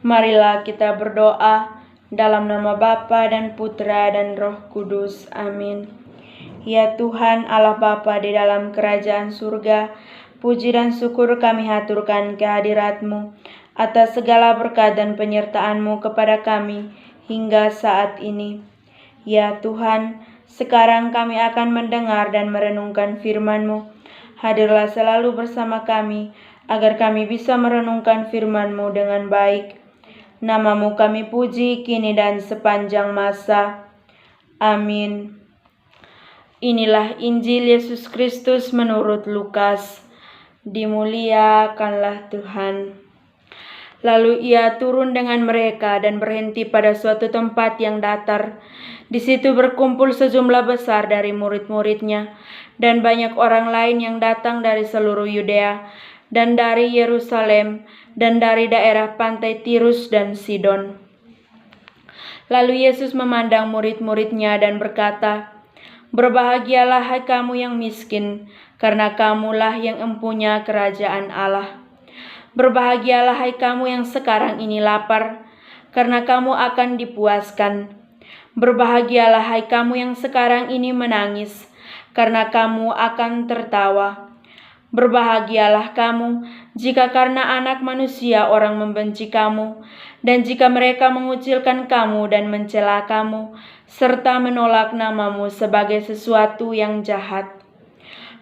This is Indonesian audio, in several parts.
Marilah kita berdoa dalam nama Bapa dan Putra dan Roh Kudus. Amin. Ya Tuhan Allah Bapa di dalam kerajaan surga, puji dan syukur kami haturkan kehadirat-Mu atas segala berkat dan penyertaan-Mu kepada kami hingga saat ini. Ya Tuhan, sekarang kami akan mendengar dan merenungkan firman-Mu. Hadirlah selalu bersama kami, agar kami bisa merenungkan firman-Mu dengan baik. Nama-Mu kami puji kini dan sepanjang masa. Amin. Inilah Injil Yesus Kristus menurut Lukas. Dimuliakanlah Tuhan. Lalu ia turun dengan mereka dan berhenti pada suatu tempat yang datar. Di situ berkumpul sejumlah besar dari murid-muridnya dan banyak orang lain yang datang dari seluruh Yudea dan dari Yerusalem dan dari daerah pantai Tirus dan Sidon. Lalu Yesus memandang murid-muridnya dan berkata, "Berbahagialah hai kamu yang miskin, karena kamulah yang empunya kerajaan Allah. Berbahagialah hai kamu yang sekarang ini lapar, karena kamu akan dipuaskan. Berbahagialah hai kamu yang sekarang ini menangis, karena kamu akan tertawa. Berbahagialah kamu jika karena Anak Manusia orang membenci kamu, dan jika mereka mengucilkan kamu dan mencela kamu, serta menolak namamu sebagai sesuatu yang jahat.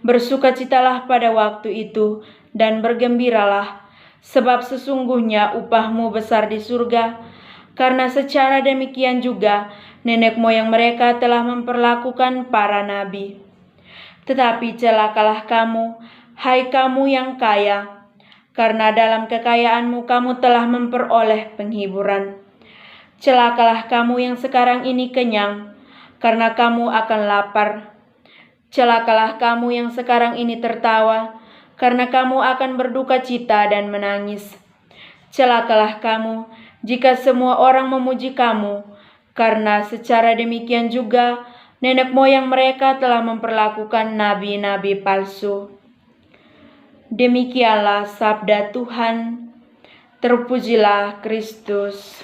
Bersukacitalah pada waktu itu dan bergembiralah, sebab sesungguhnya upahmu besar di surga, karena secara demikian juga nenek moyang mereka telah memperlakukan para nabi. Tetapi celakalah kamu, hai kamu yang kaya, karena dalam kekayaanmu kamu telah memperoleh penghiburan. Celakalah kamu yang sekarang ini kenyang, karena kamu akan lapar. Celakalah kamu yang sekarang ini tertawa, karena kamu akan berduka cita dan menangis. Celakalah kamu jika semua orang memuji kamu, karena secara demikian juga nenek moyang mereka telah memperlakukan nabi-nabi palsu." Demikianlah sabda Tuhan. Terpujilah Kristus.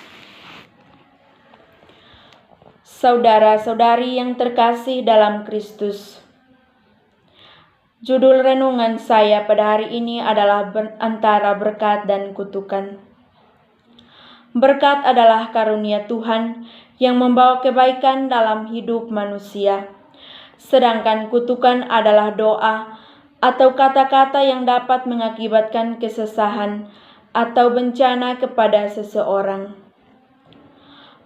Saudara-saudari yang terkasih dalam Kristus, judul renungan saya pada hari ini adalah antara berkat dan kutukan. Berkat adalah karunia Tuhan yang membawa kebaikan dalam hidup manusia, sedangkan kutukan adalah doa atau kata-kata yang dapat mengakibatkan kesusahan atau bencana kepada seseorang.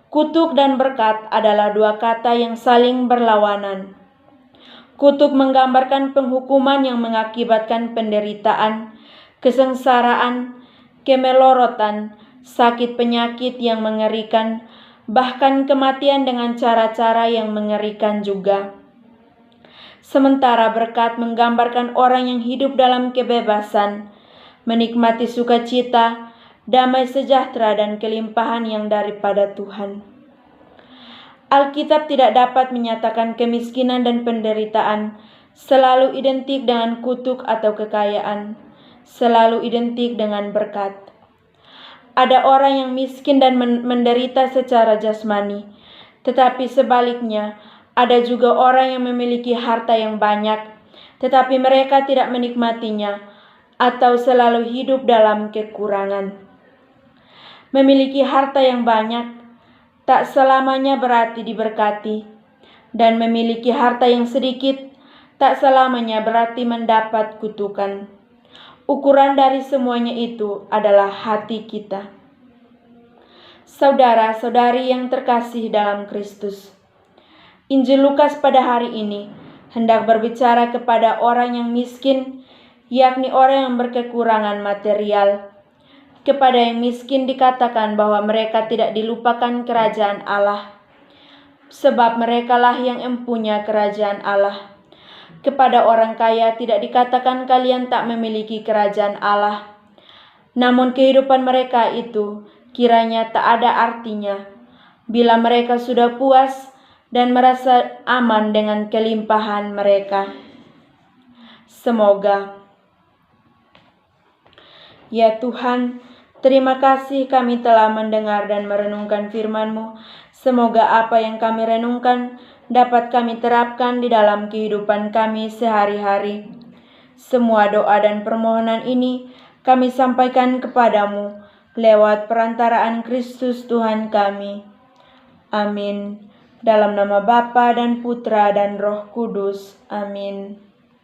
Kutuk dan berkat adalah dua kata yang saling berlawanan. Kutuk menggambarkan penghukuman yang mengakibatkan penderitaan, kesengsaraan, kemelorotan, sakit penyakit yang mengerikan, bahkan kematian dengan cara-cara yang mengerikan juga. Sementara berkat menggambarkan orang yang hidup dalam kebebasan, menikmati sukacita, damai sejahtera dan kelimpahan yang daripada Tuhan. Alkitab tidak dapat menyatakan kemiskinan dan penderitaan selalu identik dengan kutuk atau kekayaan, selalu identik dengan berkat. Ada orang yang miskin dan menderita secara jasmani, tetapi sebaliknya, ada juga orang yang memiliki harta yang banyak, tetapi mereka tidak menikmatinya atau selalu hidup dalam kekurangan. Memiliki harta yang banyak tak selamanya berarti diberkati, dan memiliki harta yang sedikit tak selamanya berarti mendapat kutukan. Ukuran dari semuanya itu adalah hati kita. Saudara-saudari yang terkasih dalam Kristus, Injil Lukas pada hari ini hendak berbicara kepada orang yang miskin, yakni orang yang berkekurangan material. Kepada yang miskin dikatakan bahwa mereka tidak dilupakan kerajaan Allah, sebab merekalah yang empunya kerajaan Allah. Kepada orang kaya tidak dikatakan kalian tak memiliki kerajaan Allah, namun kehidupan mereka itu kiranya tak ada artinya bila mereka sudah puas dan merasa aman dengan kelimpahan mereka. Semoga, ya Tuhan, Terima kasih kami telah mendengar dan merenungkan firman-Mu. Semoga apa yang kami renungkan dapat kami terapkan di dalam kehidupan kami sehari-hari. Semua doa dan permohonan ini kami sampaikan kepadamu lewat perantaraan Kristus Tuhan kami. Amin. Dalam nama Bapa dan Putra dan Roh Kudus. Amin.